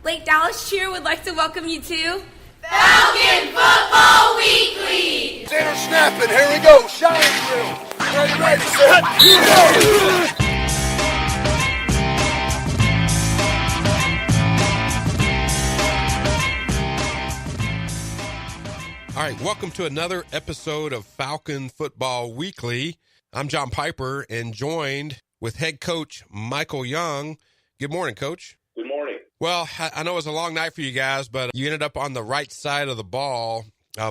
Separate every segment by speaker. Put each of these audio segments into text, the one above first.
Speaker 1: Lake Dallas Cheer would like to welcome you to
Speaker 2: Falcon Football Weekly!
Speaker 3: Center snapping, here we go, shine drill. Ready, set, go!
Speaker 4: All right, welcome to another episode of Falcon Football Weekly. I'm John Piper and joined with head coach Michael Young. Good morning, Coach.
Speaker 5: Good morning.
Speaker 4: Well, I know it was a long night for you guys, but you ended up on the right side of the ball.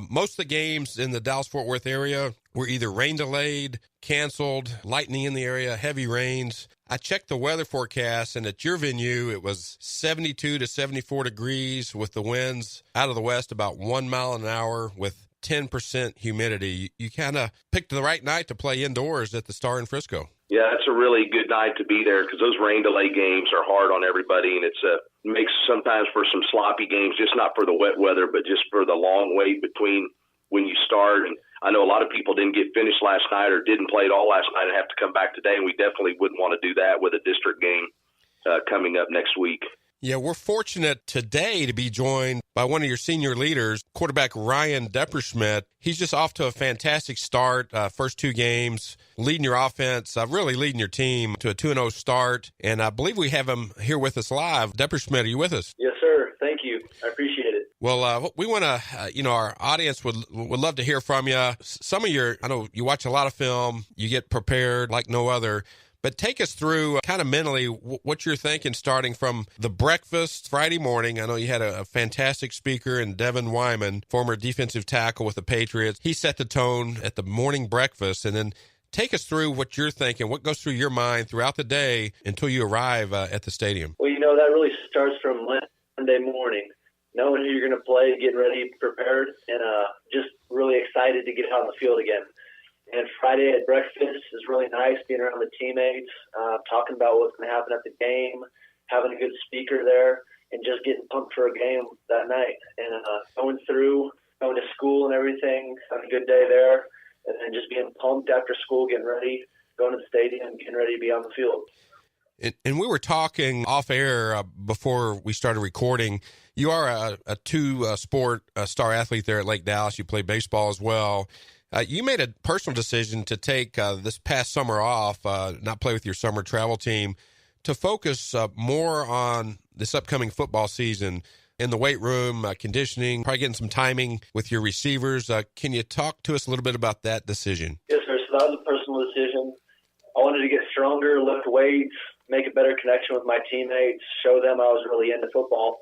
Speaker 4: Most of the games in the Dallas-Fort Worth area were either rain delayed, canceled, lightning in the area, heavy rains. I checked the weather forecast, and at your venue, it was 72 to 74 degrees with the winds out of the west about 1 mile an hour with 10% humidity. You kind of picked the right night to play indoors at the Star in Frisco.
Speaker 5: Yeah, it's a really good night to be there because those rain delay games are hard on everybody, and it makes sometimes for some sloppy games, just not for the wet weather, but just for the long wait between when you start. And I know a lot of people didn't get finished last night or didn't play at all last night and have to come back today, and we definitely wouldn't want to do that with a district game coming up next week.
Speaker 4: Yeah, we're fortunate today to be joined by one of your senior leaders, quarterback Ryan Depperschmidt. He's just off to a fantastic start, first two games, leading your offense, really leading your team to a 2-0 start. And I believe we have him here with us live. Depperschmidt, are you with us?
Speaker 6: Yes, sir. Thank you. I appreciate it.
Speaker 4: Well, we want to, our audience would love to hear from you. Some of I know you watch a lot of film, you get prepared like no other. But take us through kind of mentally what you're thinking starting from the breakfast Friday morning. I know you had a fantastic speaker in Devin Wyman, former defensive tackle with the Patriots. He set the tone at the morning breakfast. And then take us through what you're thinking, what goes through your mind throughout the day until you arrive at the stadium.
Speaker 6: Well, that really starts from Monday morning, knowing who you're going to play, getting ready, prepared, and just really excited to get out on the field again. And Friday at breakfast is really nice, being around the teammates, talking about what's going to happen at the game, having a good speaker there, and just getting pumped for a game that night. And going to school and everything, having a good day there, and then just being pumped after school, getting ready, going to the stadium, getting ready to be on the field.
Speaker 4: And we were talking off air before we started recording. You are a two-sport star athlete there at Lake Dallas. You play baseball as well. You made a personal decision to take this past summer off, not play with your summer travel team, to focus more on this upcoming football season in the weight room, conditioning, probably getting some timing with your receivers. Can you talk to us a little bit about that decision?
Speaker 6: Yes, sir. So that was a personal decision. I wanted to get stronger, lift weights, make a better connection with my teammates, show them I was really into football.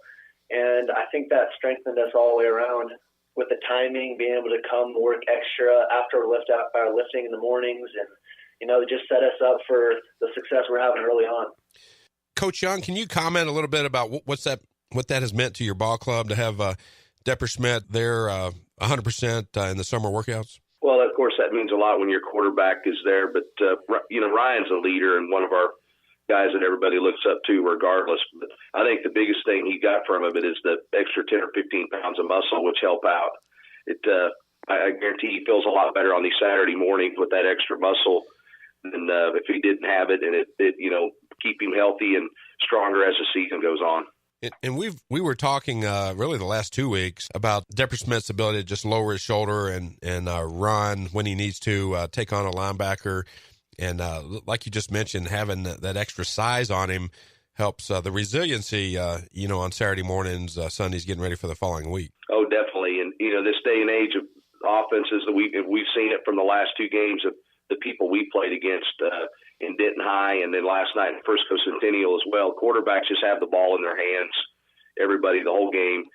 Speaker 6: And I think that strengthened us all the way around. With the timing, being able to come work extra after our lifting in the mornings, and just set us up for the success we're having early on.
Speaker 4: Coach Young, can you comment a little bit about what that has meant to your ball club to have Depperschmidt there 100% in the summer workouts?
Speaker 5: Well, of course, that means a lot when your quarterback is there. But Ryan's a leader and one of our guys that everybody looks up to regardless. But I think the biggest thing he got from it is the extra 10 or 15 pounds of muscle, which help out. I guarantee he feels a lot better on these Saturday mornings with that extra muscle than if he didn't have it, and it keep him healthy and stronger as the season goes on.
Speaker 4: And we were talking really the last 2 weeks about Depperschmidt's ability to just lower his shoulder and run when he needs to, take on a linebacker. And like you just mentioned, having that extra size on him helps the resiliency, on Saturday mornings, Sundays, getting ready for the following week.
Speaker 5: Oh, definitely. And, this day and age of offenses, that we've seen it from the last two games of the people we played against in Denton High and then last night in Frisco Centennial as well. Quarterbacks just have the ball in their hands, everybody, the whole game.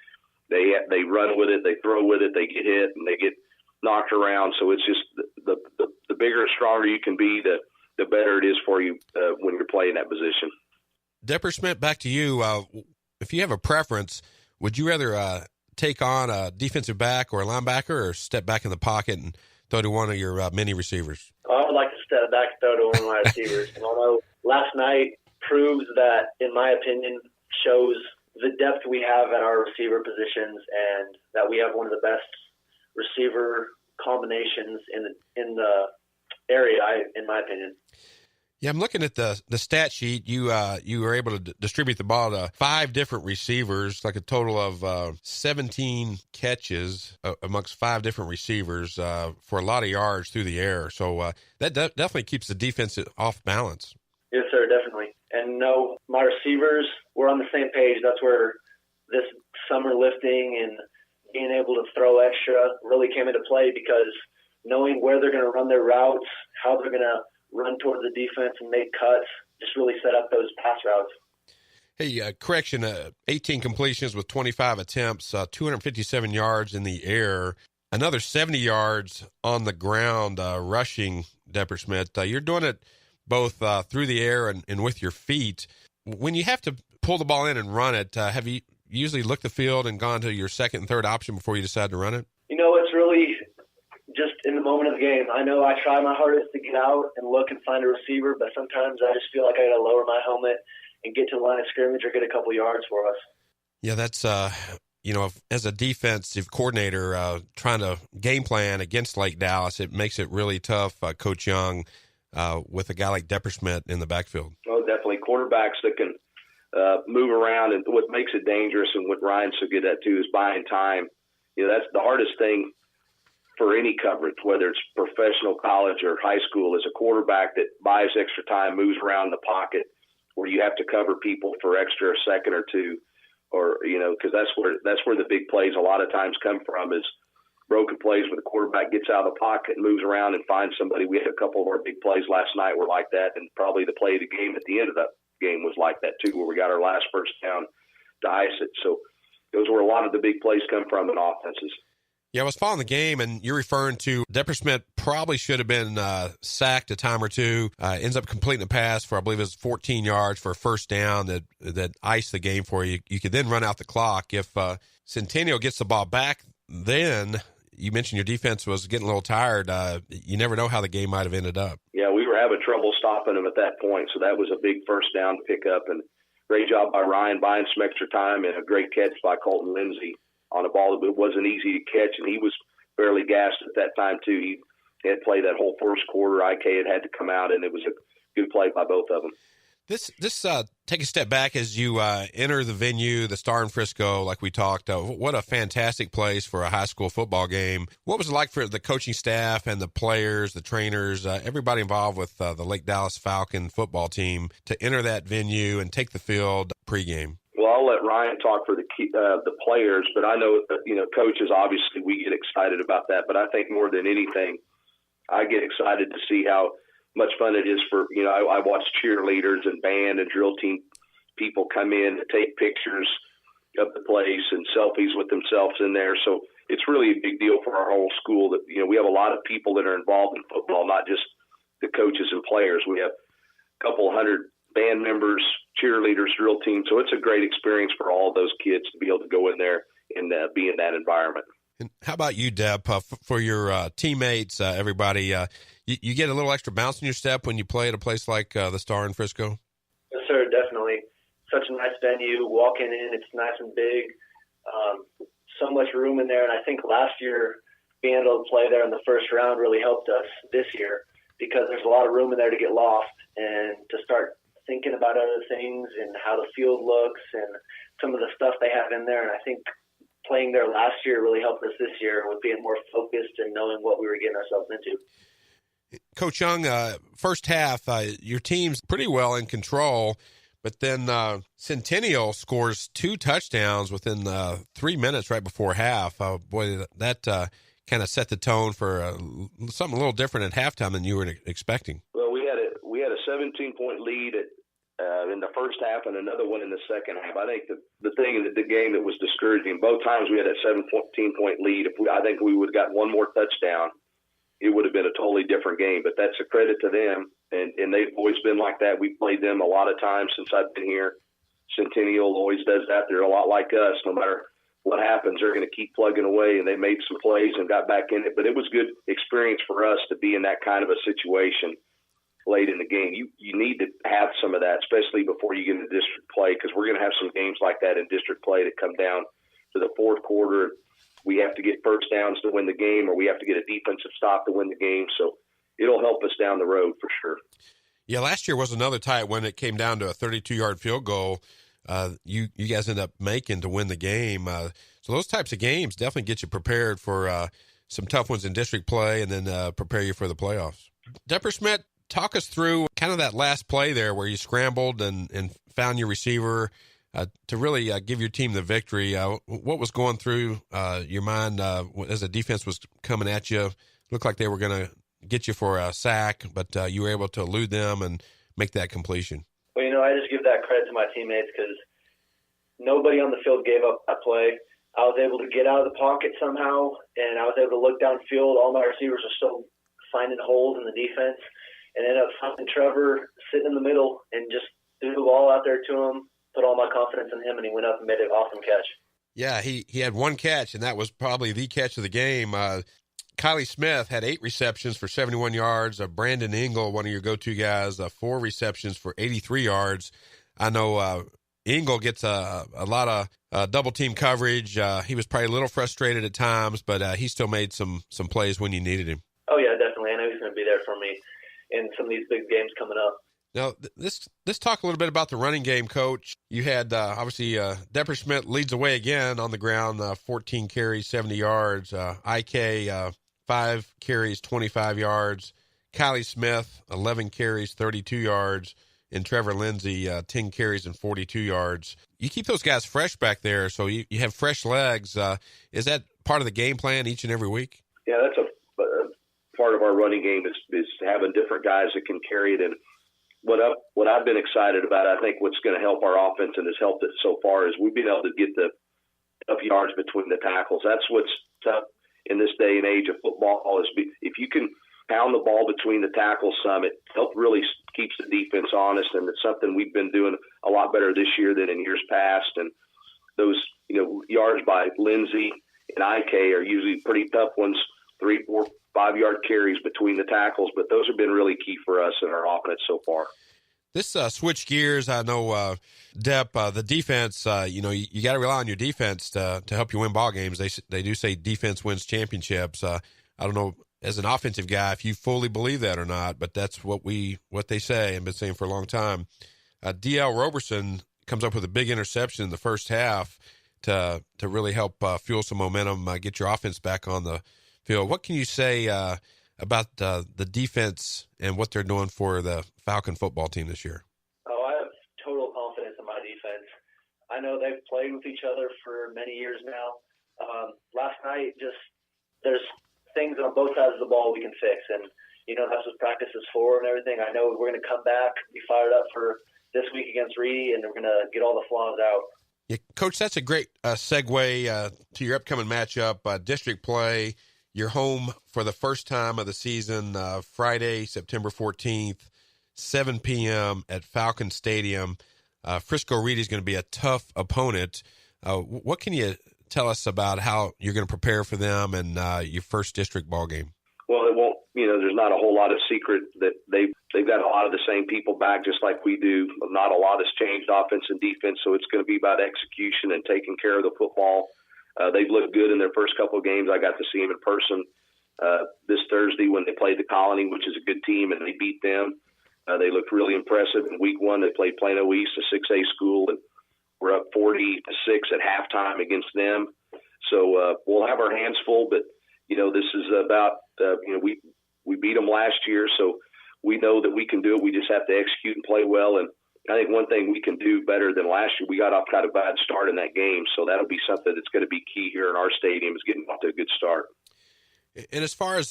Speaker 5: They run with it, they throw with it, they get hit, and they get knocked around. So it's just the bigger and stronger you can be, the better it is for you when you're playing that position.
Speaker 4: Depperschmidt, back to you. If you have a preference, would you rather take on a defensive back or a linebacker, or step back in the pocket and throw to one of your mini receivers?
Speaker 6: I would like to step back and throw to one of my receivers. And although last night proves that, in my opinion, shows the depth we have at our receiver positions and that we have one of the best receiver combinations in the area, in my opinion.
Speaker 4: Yeah, I'm looking at the stat sheet. You were able to distribute the ball to 5 different receivers, like a total of 17 catches amongst 5 different receivers for a lot of yards through the air. So that definitely keeps the defense off balance.
Speaker 6: Yes, sir, definitely. And no, my receivers were on the same page. That's where this summer lifting and being able to throw extra really came into play, because knowing where they're going to run their routes, how they're going to run towards the defense and make cuts, just really set up those pass routes.
Speaker 4: Hey, correction, 18 completions with 25 attempts, 257 yards in the air, another 70 yards on the ground rushing, Depperschmidt. You're doing it both through the air and with your feet. When you have to pull the ball in and run it, have you usually looked the field and gone to your second and third option before you decide to run it?
Speaker 6: You know, it's really just in the moment of the game. I know I try my hardest to get out and look and find a receiver, but sometimes I just feel like I got to lower my helmet and get to the line of scrimmage or get a couple yards for us.
Speaker 4: Yeah, that's, as a defensive coordinator, trying to game plan against Lake Dallas, it makes it really tough, Coach Young, with a guy like Depperschmidt in the backfield.
Speaker 5: Oh, definitely. Quarterbacks that can move around, and what makes it dangerous and what Ryan's so good at too is buying time. You know, that's the hardest thing for any coverage, whether it's professional, college, or high school, is a quarterback that buys extra time, moves around the pocket, where you have to cover people for extra a second or two, or because that's where the big plays a lot of times come from, is broken plays where the quarterback gets out of the pocket and moves around and finds somebody. We had a couple of our big plays last night were like that, and probably the play of the game at the end of that game was like that too, where we got our last first down to ice it. So those were a lot of the big plays come from in offenses.
Speaker 4: Yeah, I was following the game, and you're referring to Depperschmidt probably should have been sacked a time or two. Ends up completing a pass for, I believe it was 14 yards for a first down that iced the game for you. You could then run out the clock. If Centennial gets the ball back, then you mentioned your defense was getting a little tired. You never know how the game might have ended up. Yeah, we were having trouble stopping them at that point, so that was a big first down pickup. And great job by Ryan buying some extra time, and a great catch by Colton Lindsay on a ball that wasn't easy to catch, and he was fairly gassed at that time too. He had played that whole first quarter. IK had to come out, and it was a good play by both of them. This take a step back as you enter the venue, the Star in Frisco, like we talked. What a fantastic place for a high school football game. What was it like for the coaching staff and the players, the trainers, everybody involved with the Lake Dallas Falcon football team to enter that venue and take the field pregame? Well, I'll let Ryan talk for the players, but I know, coaches, obviously we get excited about that. But I think more than anything, I get excited to see how much fun it is for, I watch cheerleaders and band and drill team people come in to take pictures of the place and selfies with themselves in there. So it's really a big deal for our whole school that, we have a lot of people that are involved in football, not just the coaches and players. We have a couple hundred band members, cheerleaders, drill team. So it's a great experience for all of those kids to be able to go in there and be in that environment. And how about you, Deb, for your teammates, everybody? You get a little extra bounce in your step when you play at a place like the Star in Frisco?
Speaker 6: Yes, sir, definitely. Such a nice venue. Walking in, it's nice and big. So much room in there. And I think last year being able to play there in the first round really helped us this year, because there's a lot of room in there to get lost and to start thinking about other things and how the field looks and some of the stuff they have in there. And I think playing there last year really helped us this year with being more focused and knowing what we were getting ourselves into.
Speaker 4: Coach Young, first half, your team's pretty well in control, but then Centennial scores 2 touchdowns within 3 minutes right before half. That kind of set the tone for something a little different at halftime than you were expecting. Well, we had a 17-point lead in the first half and another one in the second half. I think the thing in the game that was discouraging, both times we had a 17-point lead. I think we would have got one more touchdown, it would have been a totally different game. But that's a credit to them, and they've always been like that. We've played them a lot of times since I've been here. Centennial always does that. They're a lot like us. No matter what happens, they're going to keep plugging away, and they made some plays and got back in it. But it was good experience for us to be in that kind of a situation late in the game. You need to have some of that, especially before you get into district play, because we're going to have some games like that in district play that come down to the fourth quarter. We have to get first downs to win the game, or we have to get a defensive stop to win the game. So it'll help us down the road for sure. Yeah, last year was another tight when it came down to a 32-yard field goal. You guys end up making to win the game. So those types of games definitely get you prepared for some tough ones in district play and then prepare you for the playoffs. Depperschmidt, talk us through kind of that last play there where you scrambled and found your receiver to really give your team the victory. What was going through your mind as the defense was coming at you? Looked like they were going to get you for a sack, but you were able to elude them and make that completion.
Speaker 6: Well, I just give that credit to my teammates because nobody on the field gave up that play. I was able to get out of the pocket somehow, and I was able to look downfield. All my receivers were still finding holes in the defense, and ended up finding Trevor sitting in the middle and just threw the ball out there to him, put all my confidence in him, and he went up and made an awesome catch.
Speaker 4: Yeah, he had one catch, and that was probably the catch of the game. Kylie Smith had 8 receptions for 71 yards. Brandon Engel, one of your go-to guys, 4 receptions for 83 yards. I know Engel gets a lot of double-team coverage. He was probably a little frustrated at times, but he still made some plays when you needed him.
Speaker 6: Oh, yeah, definitely. I know he's going to be there for me in some of these big games coming up.
Speaker 4: Now, let's talk a little bit about the running game, Coach. You had, obviously, Depperschmidt leads the way again on the ground, 14 carries, 70 yards. IK, 5 carries, 25 yards. Kylie Smith, 11 carries, 32 yards. And Trevor Lindsay, 10 carries and 42 yards. You keep those guys fresh back there, so you have fresh legs. Is that part of the game plan each and every week?
Speaker 5: Yeah, that's a part of our running game is having different guys that can carry it. And what I've been excited about, I think what's going to help our offense and has helped it so far is we've been able to get the up yards between the tackles. That's what's tough in this day and age of football is if you can pound the ball between the tackles some, it really keeps the defense honest, and it's something we've been doing a lot better this year than in years past. And those yards by Lindsay and IK are usually pretty tough ones, 3, 4, 5-yard carries between the tackles, but those have been really key for us in our offense so far.
Speaker 4: This switch gears. I know, Depp, the defense, you got to rely on your defense to help you win ball games. They do say defense wins championships. I don't know, as an offensive guy, if you fully believe that or not, but that's what they say and been saying for a long time. D.L. Roberson comes up with a big interception in the first half to really help fuel some momentum, get your offense back on the field. What can you say about the defense and what they're doing for the Falcon football team this year?
Speaker 6: Oh, I have total confidence in my defense. I know they've played with each other for many years now. Last night, there's things on both sides of the ball we can fix, and that's what practice is for and everything. I know we're going to come back, be fired up for this week against Reedy, and we're going to get all the flaws out.
Speaker 4: Yeah, Coach, that's a great segue to your upcoming matchup, district play. You're home for the first time of the season, Friday, September 14th, 7 p.m. at Falcon Stadium. Frisco Reedy is going to be a tough opponent. What can you tell us about how you're going to prepare for them and your first district ball game?
Speaker 5: Well, it won't. There's not a whole lot of secret that they've got a lot of the same people back just like we do. Not a lot has changed offense and defense, so it's going to be about execution and taking care of the football. They've looked good in their first couple of games. I got to see them in person this Thursday when they played the Colony, which is a good team, and they beat them. They looked really impressive. In week 1, they played Plano East, a 6A school, and we're up 40-6 at halftime against them. So we'll have our hands full, but this is about we beat them last year, so we know that we can do it. We just have to execute and play well. And I think one thing we can do better than last year, we got off kind of a bad start in that game, so that'll be something that's going to be key here in our stadium is getting off to a good start.
Speaker 4: And as far as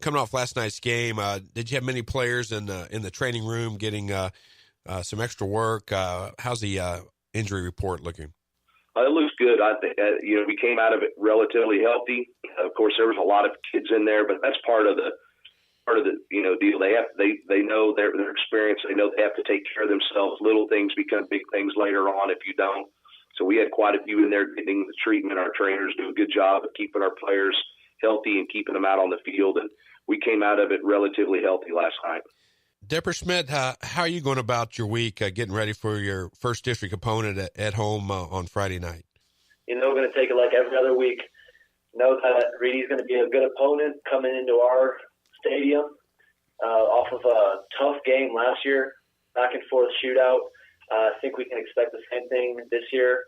Speaker 4: coming off last night's game, did you have many players in the training room getting some extra work? How's the injury report looking?
Speaker 5: It looks good. I think we came out of it relatively healthy. Of course, there was a lot of kids in there, but that's part of the deal. They know their experience. They know they have to take care of themselves. Little things become big things later on if you don't. So we had quite a few in there getting the treatment. Our trainers do a good job of keeping our players healthy and keeping them out on the field. And we came out of it relatively healthy last night.
Speaker 4: Depperschmidt, how are you going about your week getting ready for your first district opponent at home on Friday night?
Speaker 6: We're going to take it like every other week. Know that Reedy's going to be a good opponent coming into our stadium. off of a tough game last year, back and forth shootout. I think we can expect the same thing this year.